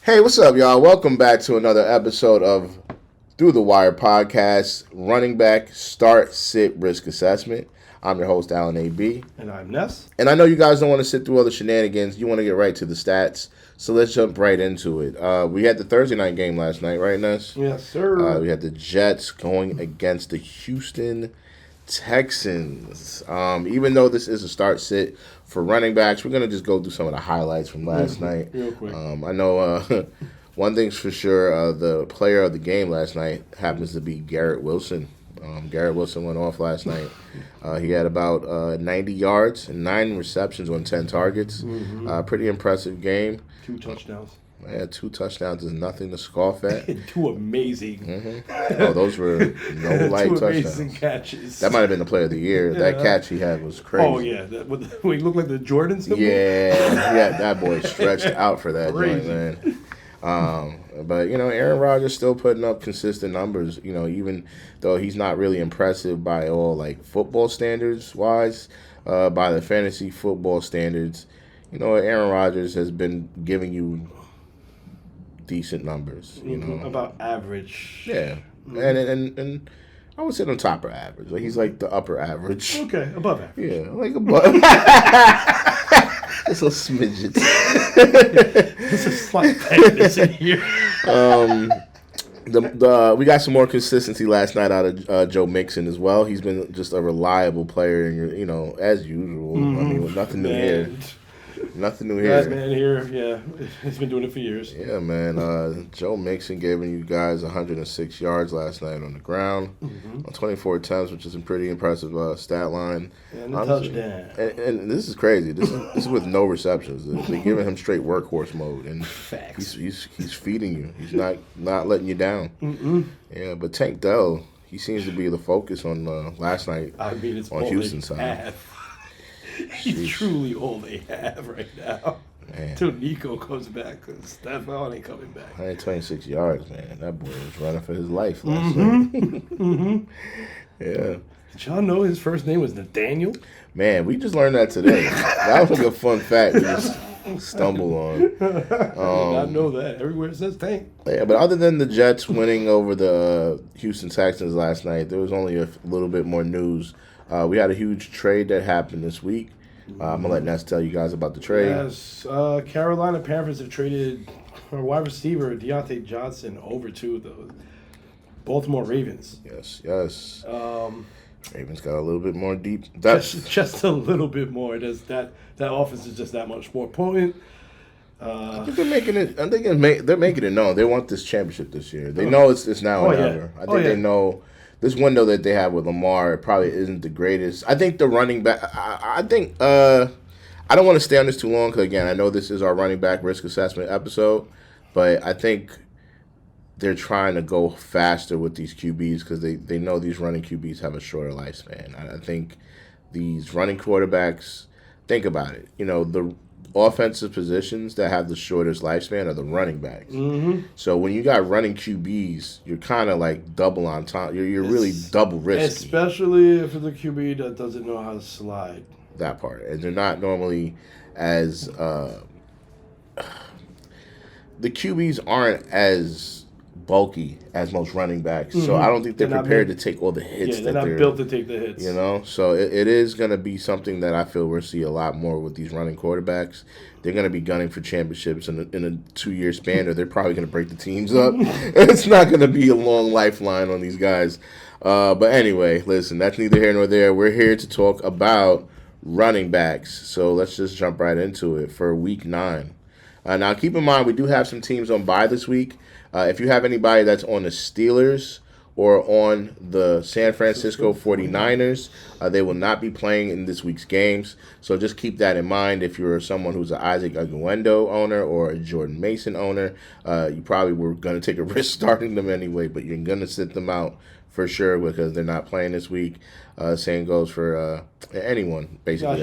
Hey, what's up, y'all? Welcome back to another episode of Through the Wire podcast, running back start sit risk assessment. I'm your host, Alan AB. And I'm Ness. And I know you guys don't want to sit through all the shenanigans. You want to get right to the stats. So let's jump right into it. We had the Thursday night game last night, right, Ness? Yes, sir. We had the Jets going against the Houston Texans. Even though this is a start sit for running backs, we're going to just go through some of the highlights from last night. Real quick. I know one thing's for sure, the player of the game last night happens to be Garrett Wilson. Garrett Wilson went off last night. He had about 90 yards and 9 receptions on 10 targets. Pretty impressive game. 2 touchdowns. Yeah, 2 touchdowns is nothing to scoff at. 2 amazing. Oh, those were no light 2 touchdowns. amazing catches. That might have been the player of the year. Yeah. That catch he had was crazy. Oh, yeah. He looked like the Jordan symbol? Yeah, that boy stretched out for that joint, man. But, Aaron Rodgers still putting up consistent numbers, even though he's not really impressive by all, football standards-wise, by the fantasy football standards. Aaron Rodgers has been giving you decent numbers, About average. Yeah. And I would say on top of average. He's like the upper average. Okay, above average. Yeah, like above. Just a smidget. There's a slight pettiness in here. We got some more consistency last night out of Joe Mixon as well. He's been just a reliable player, and as usual. I mean, with nothing new here. Nothing new here. Last man here, yeah. He's been doing it for years. Yeah, man. Joe Mixon giving you guys 106 yards last night on the ground on 24 attempts, which is a pretty impressive stat line. And a touchdown. And this is crazy. This is with no receptions. They're giving him straight workhorse mode, and Facts. He's feeding you. He's not letting you down. Yeah, but Tank Dell, he seems to be the focus on last night it's on Houston's side. He's truly all they have right now. Man. Until Nico comes back, because Stephon ain't coming back. 126 yards, man. That boy was running for his life last night. Yeah. Did y'all know his first name was Nathaniel? Man, we just learned that today. That was like a fun fact we just stumbled on. I did not know that. Everywhere it says Tank. Yeah, but other than the Jets winning over the Houston Texans last night, there was only a little bit more news. We had a huge trade that happened this week. I'm going to let Ness tell you guys about the trade. Yes, Carolina Panthers have traded a wide receiver, Deontay Johnson, over to the Baltimore Ravens. Yes. Ravens got a little bit more deep. Just a little bit more. That offense is just that much more potent. I think they're making it. I think they're making it known. They want this championship this year. They know it's now or never. I think they know this window that they have with Lamar probably isn't the greatest. I think the running back. I think. I don't want to stay on this too long because again, I know this is our running back risk assessment episode, but I think they're trying to go faster with these QBs because they know these running QBs have a shorter lifespan. I think these running quarterbacks. Think about it. The offensive positions that have the shortest lifespan are the running backs. So when you got running QBs, you're kind of like double on top. You're really double risky. Especially if it's a QB that doesn't know how to slide. That part. And they're not normally as... the QBs aren't as bulky as most running backs. So I don't think they're prepared to take all the hits. Yeah, they're not built to take the hits. So it is going to be something that I feel we'll see a lot more with these running quarterbacks. They're going to be gunning for championships in a 2-year span, or they're probably going to break the teams up. It's not going to be a long lifeline on these guys. But anyway, listen, that's neither here nor there. We're here to talk about running backs. So let's just jump right into it for Week 9. Now, keep in mind, we do have some teams on bye this week. If you have anybody that's on the Steelers or on the San Francisco 49ers, they will not be playing in this week's games. So just keep that in mind. If you're someone who's an Isaac Aguendo owner or a Jordan Mason owner, you probably were going to take a risk starting them anyway, but you're going to sit them out for sure because they're not playing this week. Same goes for anyone, basically.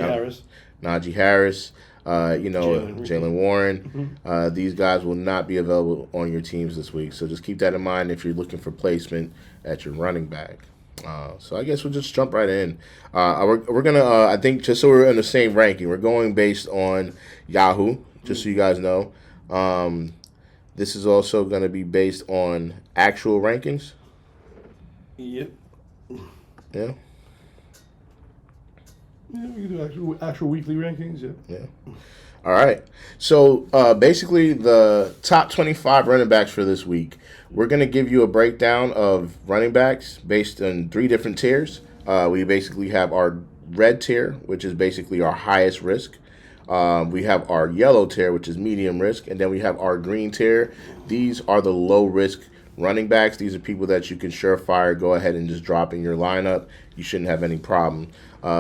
Najee Harris. Jalen Warren. These guys will not be available on your teams this week. So just keep that in mind if you're looking for placement at your running back. So I guess we'll just jump right in. We're going to, I think, just so we're in the same ranking, we're going based on Yahoo, just so you guys know. This is also going to be based on actual rankings. Yep. Yeah. Yeah, we can do actual weekly rankings. Yeah. Yeah. All right. So basically, the top 25 running backs for this week. We're going to give you a breakdown of running backs based on 3 different tiers. We basically have our red tier, which is basically our highest risk. We have our yellow tier, which is medium risk, and then we have our green tier. These are the low risk running backs. These are people that you can surefire go ahead and just drop in your lineup. You shouldn't have any problem.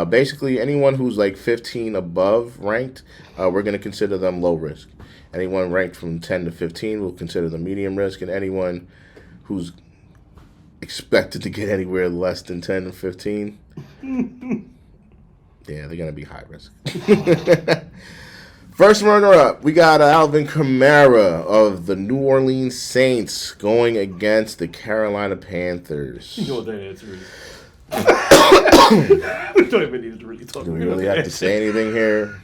Basically, anyone who's like 15 above ranked, we're going to consider them low risk. Anyone ranked from 10 to 15, we'll consider them medium risk, and anyone who's expected to get anywhere less than 10 to 15, yeah, they're going to be high risk. First runner-up, we got Alvin Kamara of the New Orleans Saints going against the Carolina Panthers. You know what that answer is. We don't even need to really talk. Do we really have to say anything here?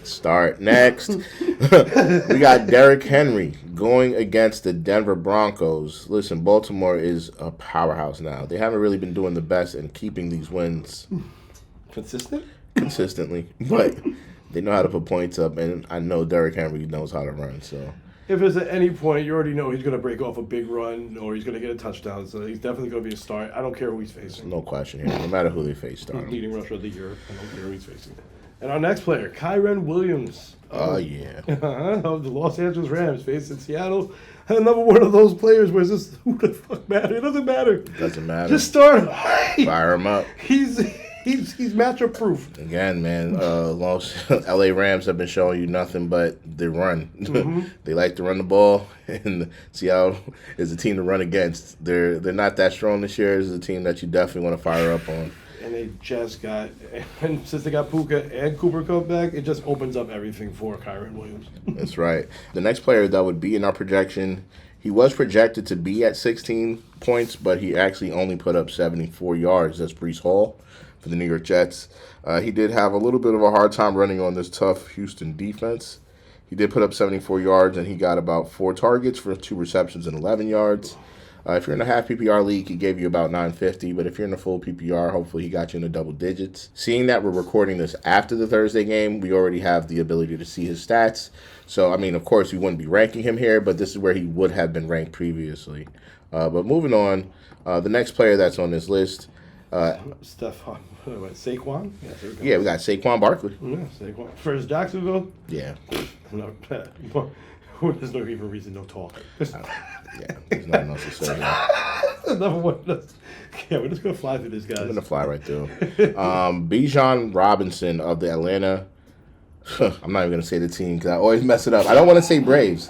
Start. Next, we got Derrick Henry going against the Denver Broncos. Listen, Baltimore is a powerhouse now. They haven't really been doing the best in keeping these wins consistently, but they know how to put points up, and I know Derrick Henry knows how to run. So if it's at any point, you already know he's going to break off a big run or he's going to get a touchdown. So he's definitely going to be a start. I don't care who he's facing. No question here. No matter who they face, start. Leading rusher of the year. I don't care who he's facing. And our next player, Kyren Williams. Oh, yeah. Of the Los Angeles Rams facing Seattle. Another one of those players where it's just, who the fuck matter? It doesn't matter. Doesn't matter. Just start him. Fire him up. He's matchup proof. Again, man, LA Rams have been showing you nothing but they run. Mm-hmm. They like to run the ball, and Seattle is a team to run against. They're not that strong this year. It's a team that you definitely want to fire up on. And they just got, and since they got Puka and Cooper Kupp back, it just opens up everything for Kyren Williams. That's right. The next player that would be in our projection, he was projected to be at 16 points, but he actually only put up 74 yards. That's Breece Hall for the New York Jets. He did have a little bit of a hard time running on this tough Houston defense. He did put up 74 yards, and he got about 4 targets for 2 receptions and 11 yards. If you're in a half PPR league, he gave you about 950, but if you're in a full PPR, hopefully he got you in the double digits. Seeing that we're recording this after the Thursday game, we already have the ability to see his stats. So, I mean, of course, we wouldn't be ranking him here, but this is where he would have been ranked previously. But moving on, the next player that's on this list, Saquon? Yeah, we got Saquon Barkley. Yeah, Saquon. First Jacksonville? Yeah. No, there's no even reason no talk. Yeah, there's nothing else to say here. Another one. Yeah, we're just going to fly through this, guys. We're going to fly right through. Bijan Robinson of the Atlanta. I'm not even going to say the team because I always mess it up. I don't want to say Braves.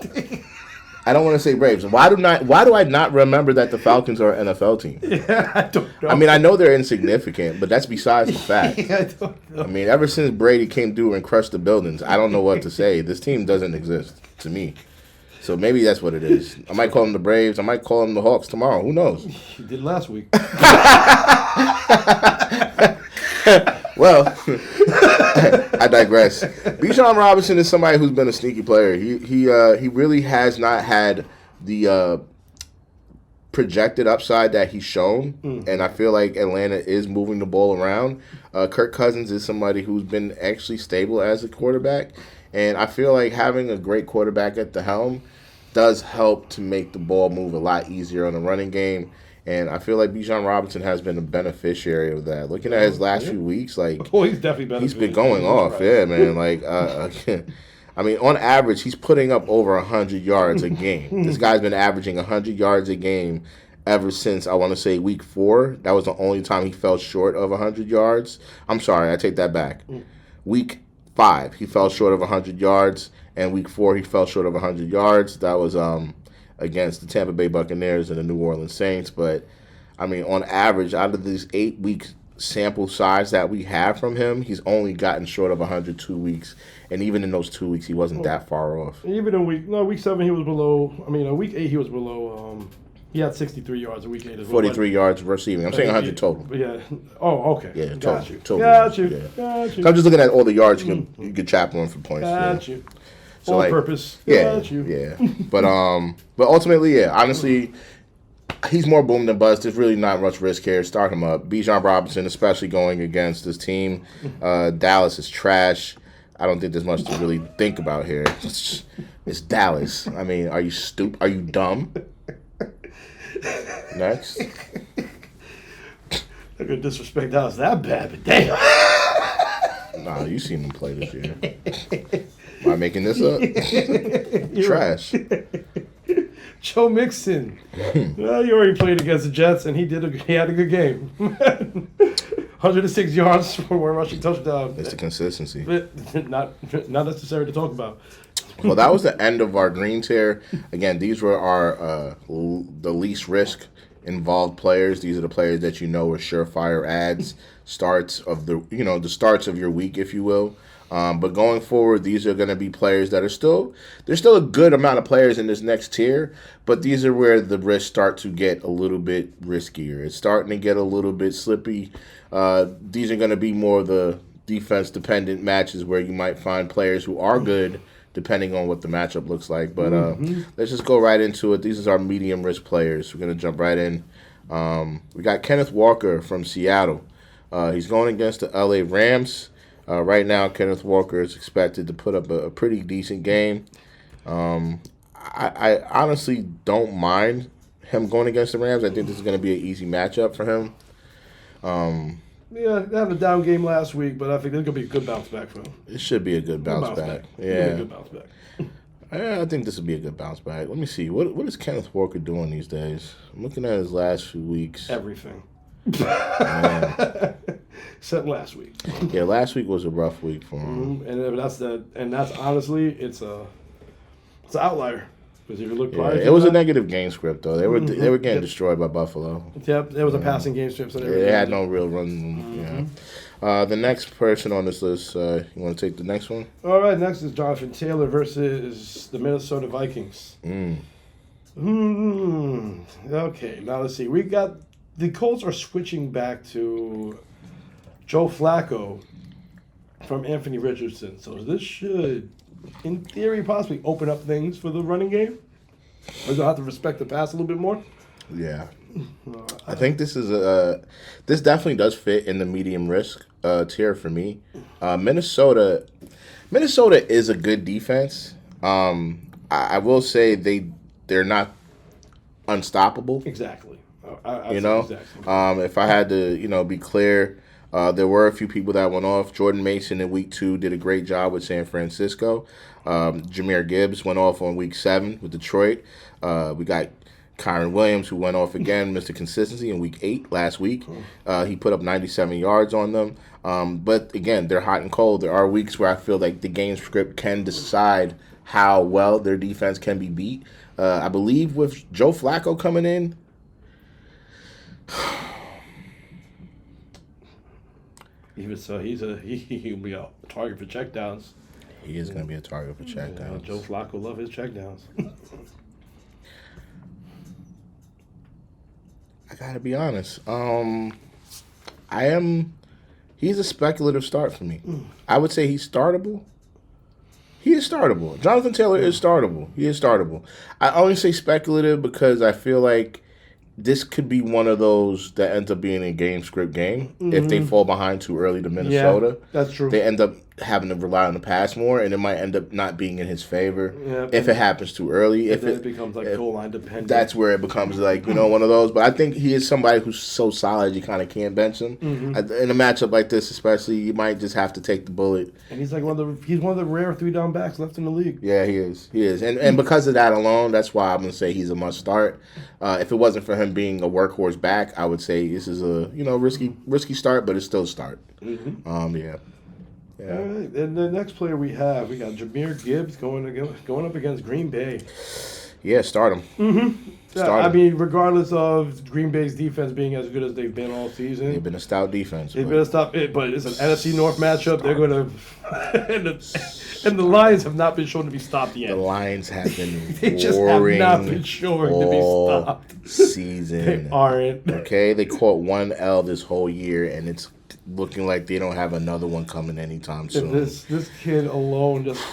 Why do I not remember that the Falcons are an NFL team? Yeah, I don't know. I mean, I know they're insignificant, but that's besides the fact. Yeah, I don't know. I mean, ever since Brady came through and crushed the buildings, I don't know what to say. This team doesn't exist to me. So maybe that's what it is. I might call them the Braves. I might call them the Hawks tomorrow. Who knows? You did last week. Well, I digress. Bijan Robinson is somebody who's been a sneaky player. He really has not had the projected upside that he's shown, and I feel like Atlanta is moving the ball around. Kirk Cousins is somebody who's been actually stable as a quarterback, and I feel like having a great quarterback at the helm does help to make the ball move a lot easier on the running game. And I feel like Bijan Robinson has been a beneficiary of that. Looking at his last few weeks, like he's definitely he's been going off. Yeah, man. Like, I mean, on average, he's putting up over 100 yards a game. This guy's been averaging 100 yards a game ever since, I want to say, week 4. That was the only time he fell short of 100 yards. I'm sorry, I take that back. Week 5, he fell short of 100 yards. And week 4, he fell short of 100 yards. That was against the Tampa Bay Buccaneers and the New Orleans Saints. But, I mean, on average, out of this 8-week sample size that we have from him, he's only gotten short of 102 weeks. And even in those 2 weeks, he wasn't that far off. Even in week 7, he was below. I mean, week 8, he was below. He had 63 yards in week 8 as well. 43 yards receiving. I'm saying 100 total. Yeah. Oh, okay. Yeah, total. Total. Got you. Yeah. Got you. I'm just looking at all the yards you could chop on for points. Got you. So all like, purpose. yeah, That's you. yeah. But ultimately, yeah. Honestly, he's more boom than bust. There's really not much risk here. Start him up. Bijan Robinson, especially going against this team. Dallas is trash. I don't think there's much to really think about here. It's Dallas. I mean, are you stupid? Are you dumb? Next. Not gonna disrespect Dallas that bad, but damn. Nah, you seen him play this year. Am I making this up? Trash. Joe Mixon. Well, you already played against the Jets, and he had a good game. 106 yards for one rushing touchdown. It's the consistency. But not necessary to talk about. Well, that was the end of our green tier. Again, these were our the least risk involved players. These are the players that you know are surefire ads, starts of the starts of your week, if you will. But going forward, these are going to be players that are there's still a good amount of players in this next tier, but these are where the risks start to get a little bit riskier. It's starting to get a little bit slippy. These are going to be more the defense-dependent matches where you might find players who are good, depending on what the matchup looks like. But let's just go right into it. These are our medium-risk players. We're going to jump right in. We got Kenneth Walker from Seattle. He's going against the LA Rams. Right now, Kenneth Walker is expected to put up a pretty decent game. I honestly don't mind him going against the Rams. I think this is going to be an easy matchup for him. Yeah, they had a down game last week, but I think it's going to be a good bounce back for him. It should be a good bounce back. Yeah. Good bounce back. I think this will be a good bounce back. Let me see. What is Kenneth Walker doing these days? I'm looking at his last few weeks. Everything. Man. Except last week. Yeah, last week was a rough week for him. And that's honestly, it's an outlier. Because if you look prior it was a negative game script though. They were getting destroyed by Buffalo. Yep, there was a passing game script. So they had no real run. The next person on this list, you want to take the next one? All right, next is Jonathan Taylor versus the Minnesota Vikings. Okay, now let's see. We got the Colts are switching back to Joe Flacco from Anthony Richardson. So this should, in theory, possibly open up things for the running game. We're gonna have to respect the pass a little bit more. Yeah, I think this is this definitely does fit in the medium risk tier for me. Minnesota is a good defense. I will say they're not unstoppable. Exactly. Exactly. If I had to be clear. There were a few people that went off. Jordan Mason in week 2 did a great job with San Francisco. Jahmyr Gibbs went off on week 7 with Detroit. We got Kyron Williams, who went off again, Mr. Consistency, in week 8 last week. He put up 97 yards on them. But again, they're hot and cold. There are weeks where I feel like the game script can decide how well their defense can be beat. I believe with Joe Flacco coming in, even so, he'll be a target for checkdowns. He is going to be a target for checkdowns. Joe Flacco love his checkdowns. I got to be honest. He's a speculative start for me. I would say he's startable. He is startable. Jonathan Taylor is startable. He is startable. I only say speculative because I feel like this could be one of those that ends up being a game script game if they fall behind too early to Minnesota. Yeah, that's true. They end up having to rely on the pass more, and it might end up not being in his favor if it happens too early. If it becomes like goal line dependent, that's where it becomes like one of those. But I think he is somebody who's so solid you kind of can't bench him. In a matchup like this, especially, you might just have to take the bullet. And he's like one of the rare 3-down backs left in the league. Yeah, he is, and because of that alone, that's why I'm gonna say he's a must start. If it wasn't for him being a workhorse back, I would say this is a risky start, but it's still a start. Yeah. All right, and the next player we got Jahmyr Gibbs going up against Green Bay. Yeah, start him. I mean, regardless of Green Bay's defense being as good as they've been all season, they've been a stout defense. But it's an NFC North matchup. They're going to, and the Lions have not been shown to be stopped yet. The Lions have been they just have not been shown to be stopped season. They aren't. Okay, they caught one L this whole year, and it's looking like they don't have another one coming anytime soon. This kid alone, just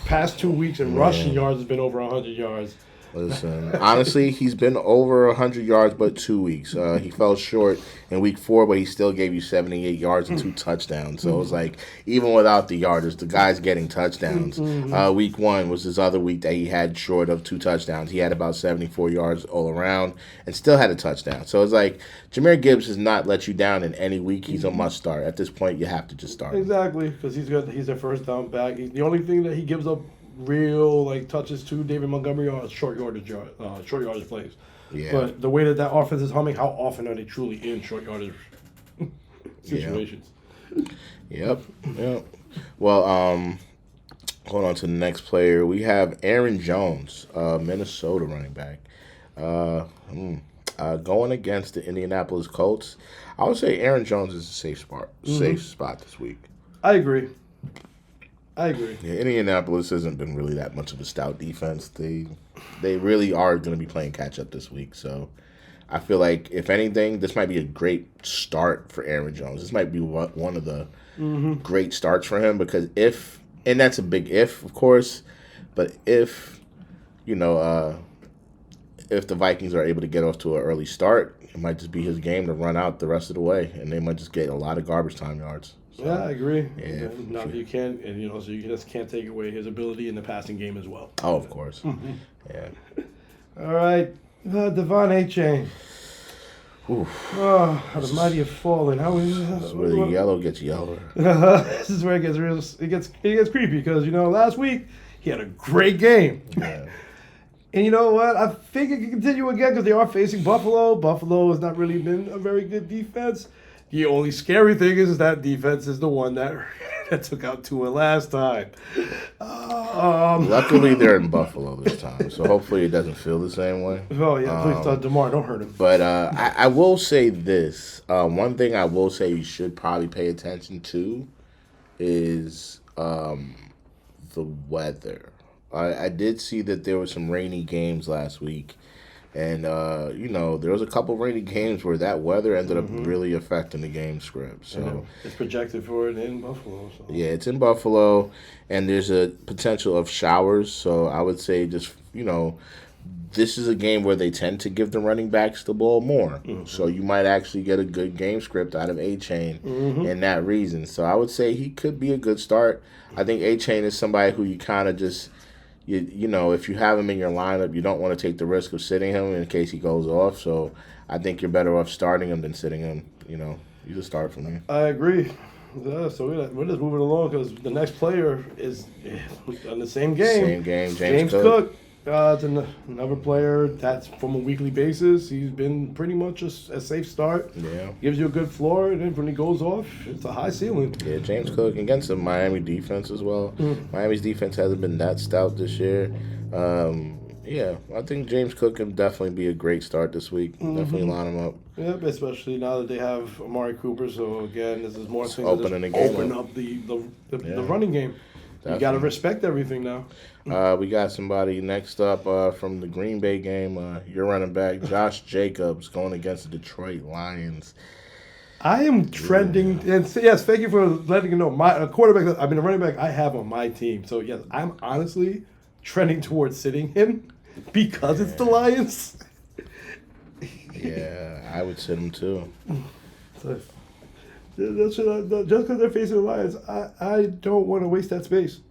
past 2 weeks in rushing yards, has been over 100 yards. Listen, honestly, he's been over 100 yards, but 2 weeks. He fell short in week 4, but he still gave you 78 yards and 2 touchdowns. So it was like, even without the yardage, the guy's getting touchdowns. Week 1 was his other week that he had short of 2 touchdowns. He had about 74 yards all around and still had a touchdown. So it's like, Jahmyr Gibbs has not let you down in any week. He's a must start. At this point, you have to just start. Exactly, because he's a first down back. The only thing that he gives up real touches to David Montgomery are short yardage plays. Yeah. But the way that offense is humming, how often are they truly in short yardage situations? Yep. Well, hold on to the next player. We have Aaron Jones, Minnesota running back, going against the Indianapolis Colts. I would say Aaron Jones is a safe spot this week. I agree. Yeah, Indianapolis hasn't been really that much of a stout defense. They really are going to be playing catch up this week. So I feel like, if anything, this might be a great start for Aaron Jones. This might be one of the great starts for him, because and that's a big if, of course, but if the Vikings are able to get off to an early start, it might just be his game to run out the rest of the way, and they might just get a lot of garbage time yards. So, yeah, I agree. Yeah, now you can't, so you just can't take away his ability in the passing game as well. Oh, of course. Yeah. All right, Devon A-Chain. Oh, how the mighty have fallen. This is where the yellow gets yellower. This is where it gets real. It gets creepy, because last week he had a great game. Yeah. And you know what? I think it can continue again, because they are facing Buffalo. Buffalo has not really been a very good defense. The only scary thing is that defense is the one that took out Tua last time. Luckily, they're in Buffalo this time, so hopefully it doesn't feel the same way. Oh, yeah, please, DeMar, don't hurt him. But I will say this. One thing I will say you should probably pay attention to is the weather. I did see that there were some rainy games last week. And, there was a couple rainy games where that weather ended up really affecting the game script. So it's projected for it in Buffalo. So. Yeah, it's in Buffalo, and there's a potential of showers. So I would say just, this is a game where they tend to give the running backs the ball more. So you might actually get a good game script out of A-Chain in that reason. So I would say he could be a good start. I think A-Chain is somebody who you kind of just... if you have him in your lineup, you don't want to take the risk of sitting him in case he goes off. So I think you're better off starting him than sitting him. You just start from there. I agree. Yeah, so we're just moving along, because the next player is on the same game. Same game, James Cook. It's another player that's from a weekly basis. He's been pretty much a safe start. Yeah. Gives you a good floor, and then when he goes off, it's a high ceiling. Yeah, James Cook against the Miami defense as well. Miami's defense hasn't been that stout this year. I think James Cook can definitely be a great start this week. Definitely line him up. Yep, especially now that they have Amari Cooper. So again, this is more things open up the running game. Definitely. You got to respect everything now. We got somebody next up from the Green Bay game. Your running back, Josh Jacobs, going against the Detroit Lions. I am trending, and yes, thank you for letting me know. My quarterback, a running back I have on my team. So yes, I'm honestly trending towards sitting him because it's the Lions. Yeah, I would sit him too. So, just because they're facing the Lions, I don't want to waste that space.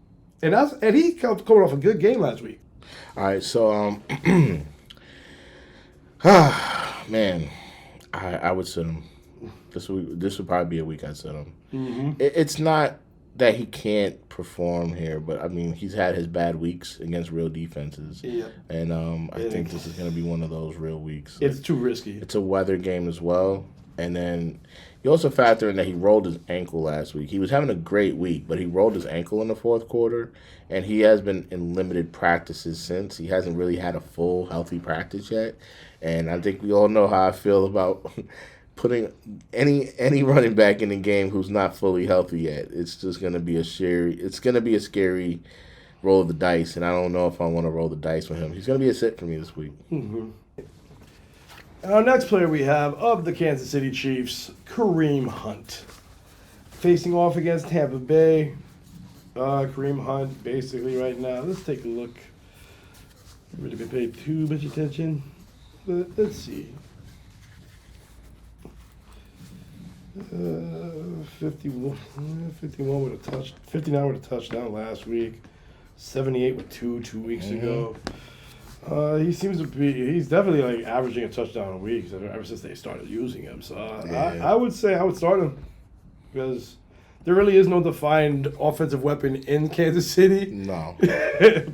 And he coming off a good game last week. All right, so man, I would sit him. This would probably be a week I'd sit him. It's not that he can't perform here, but he's had his bad weeks against real defenses. Yeah. And I think this is going to be one of those real weeks. It's too risky. It's a weather game as well. And then you also factor in that he rolled his ankle last week. He was having a great week, but he rolled his ankle in the fourth quarter, and he has been in limited practices since. He hasn't really had a full, healthy practice yet. And I think we all know how I feel about putting any running back in the game who's not fully healthy yet. It's just going to be a scary roll of the dice, and I don't know if I want to roll the dice with him. He's going to be a sit for me this week. Our next player we have of the Kansas City Chiefs, Kareem Hunt. facing off against Tampa Bay. Kareem Hunt, basically, right now. Let's take a look. Really been paid too much attention. But let's see. 51 with a touch, 59 with a touchdown last week, 78 with two weeks ago. He seems to be, he's definitely like averaging a touchdown a week ever since they started using him. So I would say I would start him because there really is no defined offensive weapon in Kansas City. No.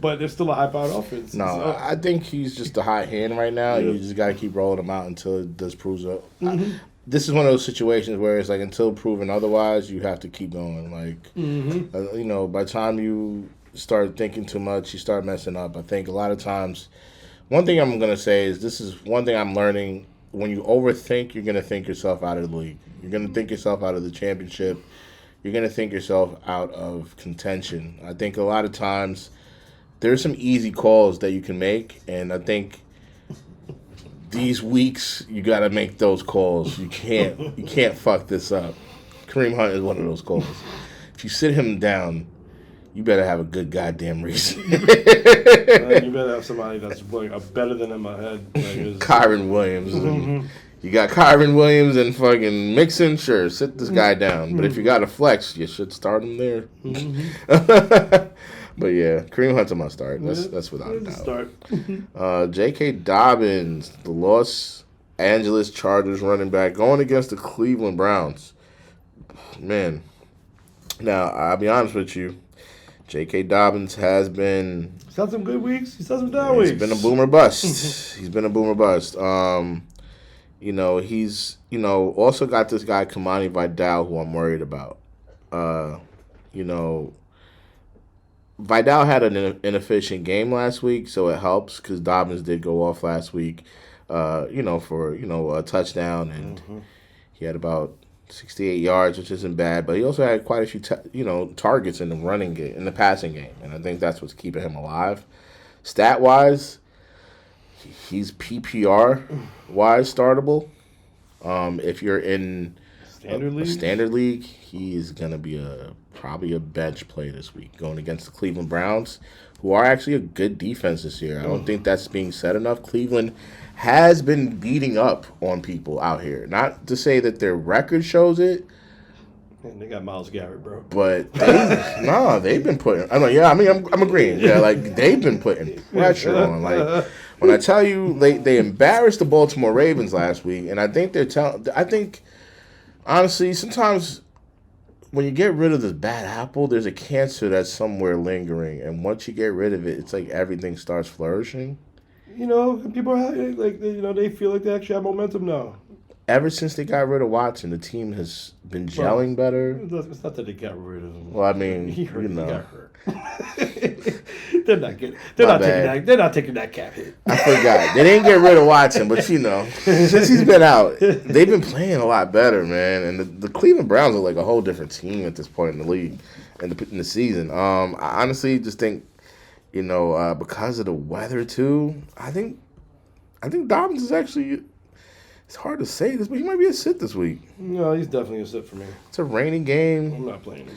But there's still a high-powered offense. No, so. I think he's just a hot hand right now. Yeah. You just got to keep rolling him out until it does prove up. This is one of those situations where it's like until proven otherwise, you have to keep going. Like, you know, by the time you start thinking too much, you start messing up. I think a lot of times, one thing I'm going to say is this is one thing I'm learning. When you overthink, you're going to think yourself out of the league. You're going to think yourself out of the championship. You're going to think yourself out of contention. I think a lot of times there's some easy calls that you can make, and I think these weeks you got to make those calls. You can't fuck this up. Kareem Hunt is one of those calls. If you sit him down, you better have a good goddamn reason. You better have somebody that's better than him ahead. Kyron Williams. You got Kyron Williams and fucking Mixon, sure, sit this guy down. But if you got a flex, you should start him there. But yeah, Kareem Hunt's a must start. That's without a doubt. J.K. Dobbins, the Los Angeles Chargers running back, going against the Cleveland Browns. Man, now I'll be honest with you, J.K. Dobbins has been. He's had some good weeks. He's had some down weeks. He's been a boomer bust. He's been a boomer bust. You know, he's, you know, also got this guy, Kamani Vidal, who I'm worried about. You know, Vidal had an inefficient game last week, so it helps because Dobbins did go off last week, you know, for, you know, a touchdown, and he had about 68 yards, which isn't bad, but he also had quite a few, you know, targets in the running game, in the passing game, and I think that's what's keeping him alive. Stat-wise, he's PPR-wise startable. If you're in a standard league, he is going to be probably a bench play this week going against the Cleveland Browns, who are actually a good defense this year. I don't think that's being said enough. Cleveland has been beating up on people out here. Not to say that their record shows it. And they got Myles Garrett, bro. But they've been putting. I'm agreeing. Yeah, like they've been putting pressure on. Like when I tell you they embarrassed the Baltimore Ravens last week, and I think I think honestly sometimes when you get rid of this bad apple, there's a cancer that's somewhere lingering, and once you get rid of it, it's like everything starts flourishing. You know, people they feel like they actually have momentum now. Ever since they got rid of Watson, the team has been gelling better. It's not that they got rid of him. Well, I mean, he got hurt. They're not taking that cap hit. I forgot. They didn't get rid of Watson, but you know, since he's been out, they've been playing a lot better, man. And the Cleveland Browns are like a whole different team at this point in the league and in the season. I honestly just think, you know, because of the weather too, I think Dobbins is actually. It's hard to say this, but he might be a sit this week. No, he's definitely a sit for me. It's a raining game. I'm not playing him.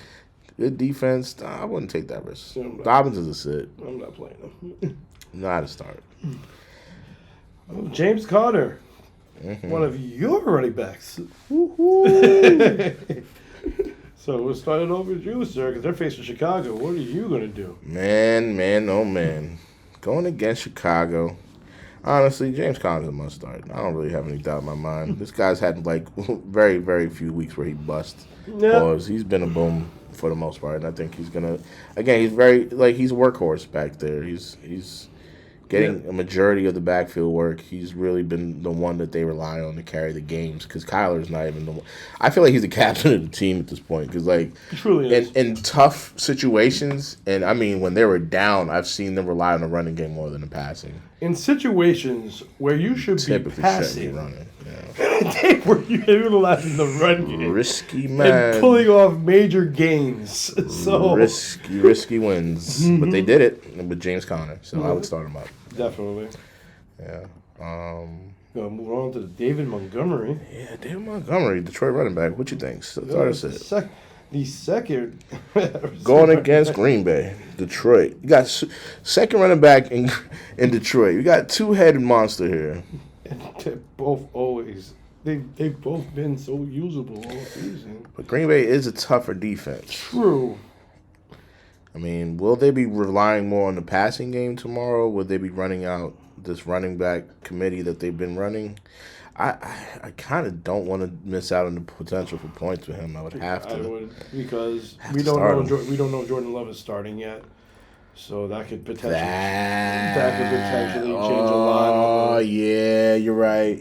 Good defense. I wouldn't take that risk. Dobbins is a sit. I'm not playing him. Not a start. James Conner, one of your running backs. So we'll start it over with you, sir, because they're facing Chicago. What are you going to do? Man, oh man. Going against Chicago. Honestly, James Conner's a must start. I don't really have any doubt in my mind. This guy's had like very, very few weeks where he busts. Yeah. He's been a boom for the most part, and I think he's gonna. Again, he's very he's a workhorse back there. He's getting a majority of the backfield work. He's really been the one that they rely on to carry the games because Kyler's not even the one. I feel like he's the captain of the team at this point because in tough situations, and I mean when they were down, I've seen them rely on the running game more than the passing. In situations where you should be passing, running, where you're utilizing the run game, risky man, and pulling off major gains. So risky wins, but they did it with James Conner. So I would start him up. Definitely. Yeah. Gonna move on to David Montgomery. Yeah, David Montgomery, Detroit running back. What you think? Start us it. The second Going against Green Bay, Detroit. You got second running back in Detroit. You got two-headed monster here. And they're both always. They've both been so usable all season. But Green Bay is a tougher defense. True. I mean, will they be relying more on the passing game tomorrow? Will they be running out this running back committee that they've been running? I kind of don't want to miss out on the potential for points with him. I would have to. I would, because have we to don't start know him. we don't know if Jordan Love is starting yet, so that could potentially change a lot. Oh yeah, you're right.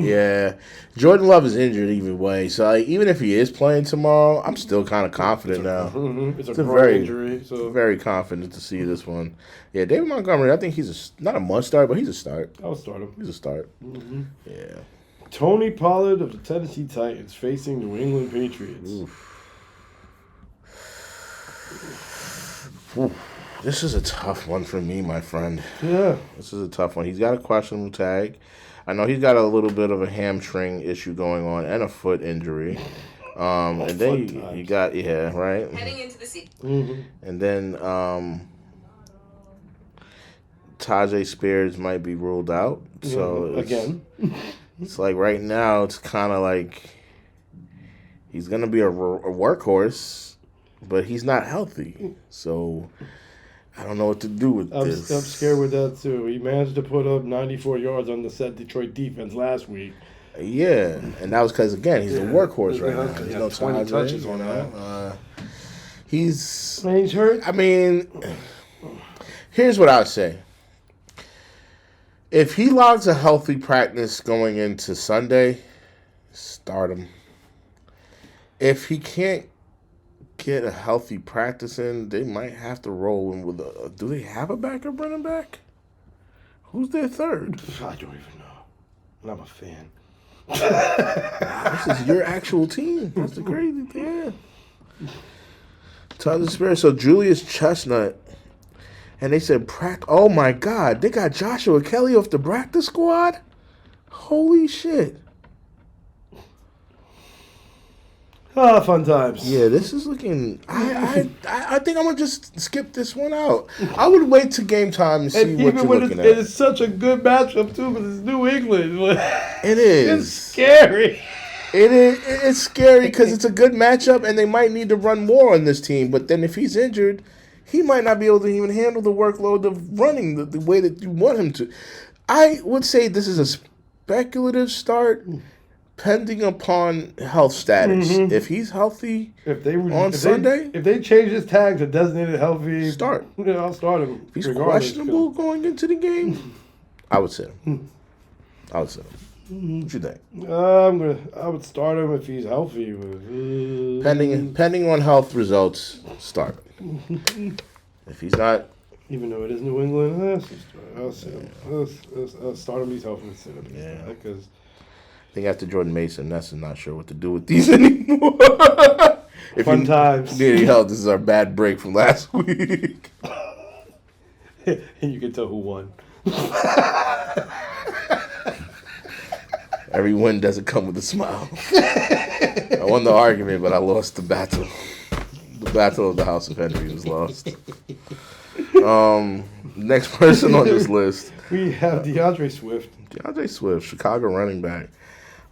Yeah, Jordan Love is injured either way, so like, even if he is playing tomorrow, I'm still kind of confident now. It's a very groin injury, so very confident to see this one. Yeah, David Montgomery. I think he's not a must start, but he's a start. I'll start him. He's a start. Mm-hmm. Yeah. Tony Pollard of the Tennessee Titans facing New England Patriots. Oof. This is a tough one for me, my friend. Yeah. This is a tough one. He's got a questionable tag. I know he's got a little bit of a hamstring issue going on and a foot injury. And then you got, right? Heading into the season. Mm-hmm. And then Tajay Spears might be ruled out. So again. It's like right now, it's kind of like he's going to be a workhorse, but he's not healthy. So I don't know what to do with this. I'm scared with that, too. He managed to put up 94 yards on the set Detroit defense last week. Yeah, and that was because, again, he's a workhorse right now. He He's had no 20 Tajay, touches on that. He's hurt? I mean, here's what I would say. If he logs a healthy practice going into Sunday, start him. If he can't get a healthy practice in, they might have to roll him with a... Do they have a backup running back? Who's their third? I don't even know. And I'm a fan. This is your actual team. That's the crazy thing. Tyler Spears. So Julius Chestnut. And they said, oh my God, they got Joshua Kelly off the practice squad? Holy shit. Fun times. Yeah, this is looking... I think I'm going to just skip this one out. I would wait to game time and see what you're looking at. It's such a good matchup, too, because it's New England. It is. It's scary. It is. It's scary because it's a good matchup, and they might need to run more on this team. But then if he's injured... he might not be able to even handle the workload of running the way that you want him to. I would say this is a speculative start, pending upon health status. Mm-hmm. If he's healthy Sunday, if they change his tag to designated healthy, start. I'll start him. If he's questionable going into the game, I would sit him. What you think? I would start him if he's healthy. Pending on health results, start. If he's not, even though it is New England, I'll sit him. I'll start him. He's healthy. Sit him. Yeah, because I think after Jordan Mason, Ness is not sure what to do with these anymore. Fun times. Need any help? This is our bad break from last week. And you can tell who won. Every win doesn't come with a smile. I won the argument, but I lost the battle. The battle of the House of Henry was lost. Next person on this list. We have DeAndre Swift. DeAndre Swift, Chicago running back.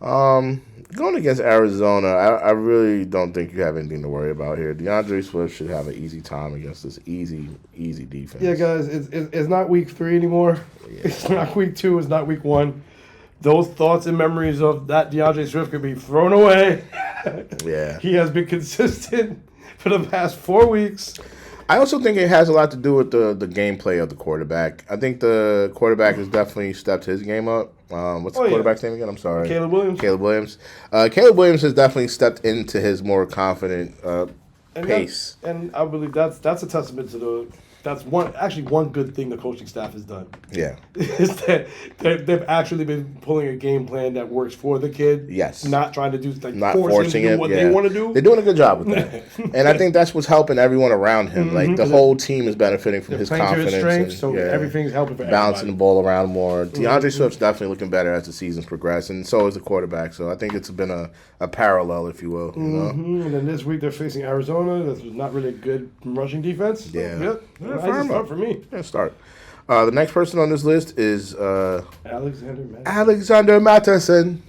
Going against Arizona, I really don't think you have anything to worry about here. DeAndre Swift should have an easy time against this easy defense. Yeah, guys, it's not week 3 anymore. Yeah. It's not week 2. It's not week 1. Those thoughts and memories of that DeAndre Swift could be thrown away. Yeah. He has been consistent for the past 4 weeks. I also think it has a lot to do with the gameplay of the quarterback. I think the quarterback has definitely stepped his game up. What's the quarterback's name again? I'm sorry. Caleb Williams. Caleb Williams has definitely stepped into his more confident pace. And I believe that's a testament to That's one good thing the coaching staff has done. Yeah. Is that they've actually been pulling a game plan that works for the kid. Yes. Not trying to do like Not forcing him to do what they want to do. They're doing a good job with that. And I think that's what's helping everyone around him. Like the whole team is benefiting from his confidence. His strengths, and, so everything's helping for bouncing everybody. the ball around more. DeAndre Swift's definitely looking better as the season's progressed, and so is the quarterback. So I think it's been a parallel, if you will. You know? And then this week they're facing Arizona. That's not really a good rushing defense. Yeah. Yep. Nice start for me. Yeah, start. The next person on this list is Alexander Mattison.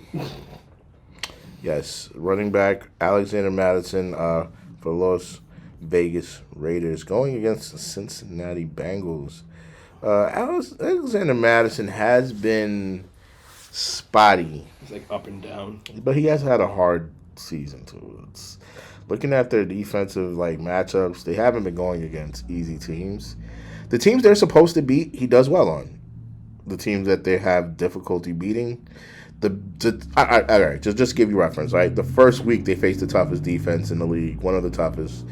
Yes, running back Alexander Mattison for Las Vegas Raiders going against the Cincinnati Bengals. Alexander Mattison has been spotty. It's like up and down. But he has had a hard season too. It's, looking at their defensive matchups, they haven't been going against easy teams. The teams they're supposed to beat, he does well on. The teams that they have difficulty beating, all right, just give you reference, right? The first week they faced the toughest defense in the league, one of the toughest.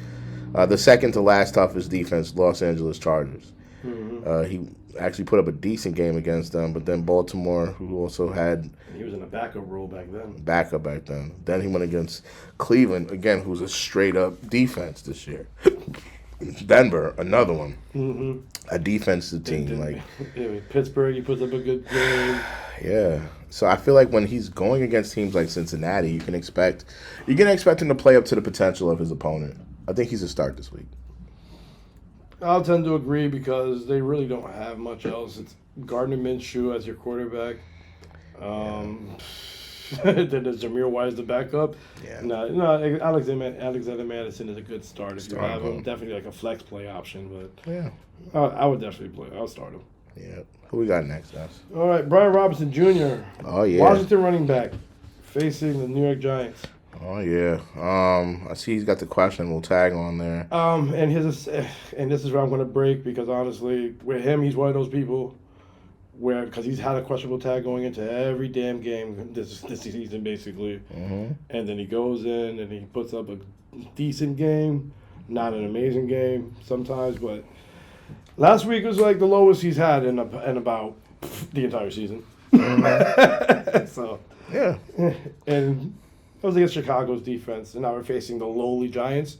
The second to last toughest defense, Los Angeles Chargers. He actually put up a decent game against them, but then Baltimore, who also had... He was in a backup role back then. Then he went against Cleveland, again, who's a straight-up defense this year. Denver, another one. A defensive team. Pittsburgh, he puts up a good game. Yeah. So I feel like when he's going against teams like Cincinnati, you can expect him to play up to the potential of his opponent. I think he's a start this week. I'll tend to agree because they really don't have much else. It's Gardner Minshew as your quarterback. Then there's Jameer Wise the backup. Yeah. No, Alexander Madison is a good start if you have him. Definitely like a flex play option, but yeah, I would definitely play. I'll start him. Yeah. Who we got next, guys? All right, Brian Robinson Jr. Oh yeah. Washington running back facing the New York Giants. Oh yeah. I see he's got the questionable tag on there. And this is where I'm going to break because honestly, with him, he's one of those people where because he's had a questionable tag going into every damn game this season basically, and then he goes in and he puts up a decent game, not an amazing game sometimes, but last week was like the lowest he's had in about the entire season. So yeah, and it was against Chicago's defense, and now we're facing the lowly Giants.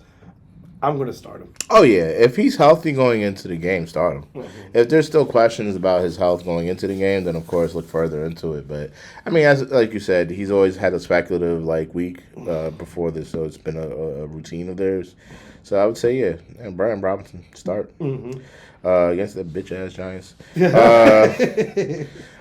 I'm going to start him. Oh, yeah. If he's healthy going into the game, start him. If there's still questions about his health going into the game, then, of course, look further into it. But, I mean, like you said, he's always had a speculative, week before this, so it's been a routine of theirs. So I would say, yeah, and Brian Robinson, start. Against the bitch-ass Giants.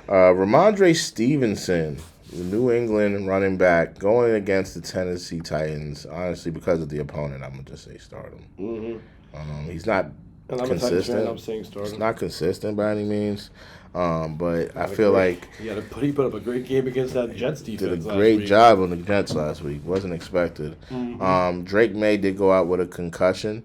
Ramondre Stevenson, the New England running back, going against the Tennessee Titans. Honestly, because of the opponent, I'm going to just say start him. He's not consistent. I'm saying start him. He's not consistent by any means. But I feel like he put up a great game against that Jets defense. Did a great job on the Jets last week. Wasn't expected. Drake May did go out with a concussion.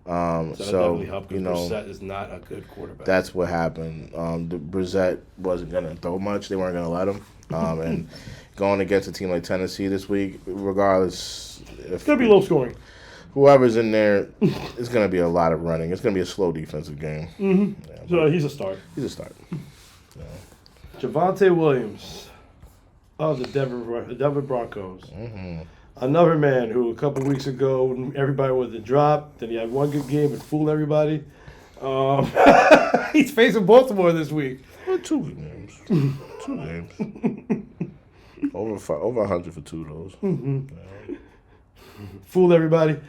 So definitely helped. Brissett is not a good quarterback. That's what happened. Brissett wasn't gonna throw much. They weren't gonna let him. And going against a team like Tennessee this week, regardless, it's gonna be low scoring. Whoever's in there, it's gonna be a lot of running. It's gonna be a slow defensive game. Yeah, so he's a start. He's a start. Javonte Williams of the Denver Broncos. Another man who a couple weeks ago everybody was a drop. Then he had one good game and fooled everybody. He's facing Baltimore this week. Two games. Over 100 for two of those. Fooled everybody.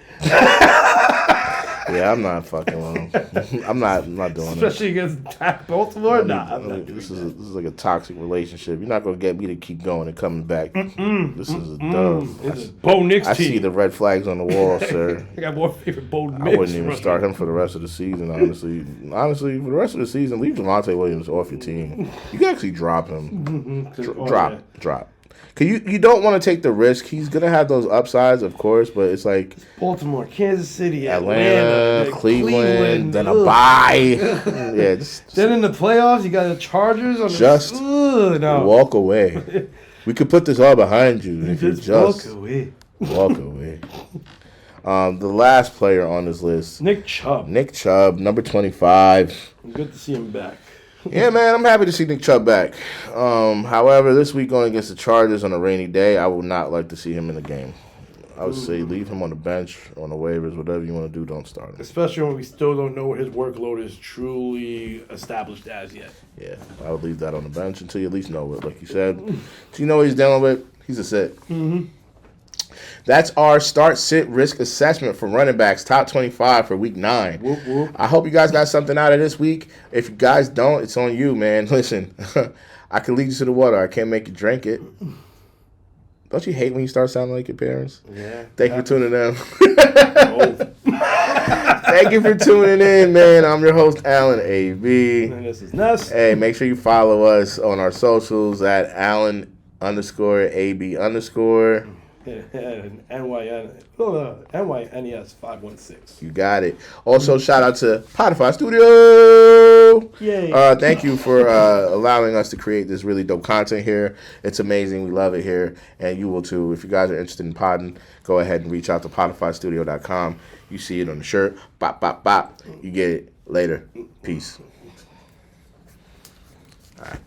Yeah, I'm not fucking with him. I'm not doing it. Especially against Baltimore? I'm not this is like a toxic relationship. You're not going to get me to keep going and coming back. This is a dub. This is Bo Nix I team. see the red flags on the wall, sir. I got more favorite Bo Nix. I wouldn't even start him for the rest of the season, honestly. Honestly, for the rest of the season, leave Javonte Williams off your team. You can actually drop him. Drop. Because you don't want to take the risk. He's going to have those upsides, of course, but it's like Baltimore, Kansas City, Atlanta, Cleveland, then a bye. Yeah, then in the playoffs, you got the Chargers. Walk away. We could put this all behind you if you just walk away. Walk away. The last player on this list, Nick Chubb. Nick Chubb, number 25. Good to see him back. Yeah, man, I'm happy to see Nick Chubb back. However, this week going against the Chargers on a rainy day, I would not like to see him in the game. I would say leave him on the bench, on the waivers, whatever you want to do, don't start him. Especially when we still don't know what his workload is truly established as yet. Yeah, I would leave that on the bench until you at least know it. Like you said, until you know what he's dealing with, he's a sit. Mm-hmm. That's our start, sit, risk assessment for running backs, top 25 for week 9. Whoop, whoop. I hope you guys got something out of this week. If you guys don't, it's on you, man. Listen, I can lead you to the water. I can't make you drink it. Don't you hate when you start sounding like your parents? Yeah. Thank you for tuning in. Oh. Thank you for tuning in, man. I'm your host, Alan AB. And this is Ness. Hey, make sure you follow us on our socials at Alan_AB_. And NYNES 516. You got it. Also, shout out to Spotify Studio. Yay. Thank you for allowing us to create this really dope content here. It's amazing. We love it here. And you will too. If you guys are interested in podding, go ahead and reach out to PodifyStudio.com. You see it on the shirt. Bop, bop, bop. You get it later. Peace. All right.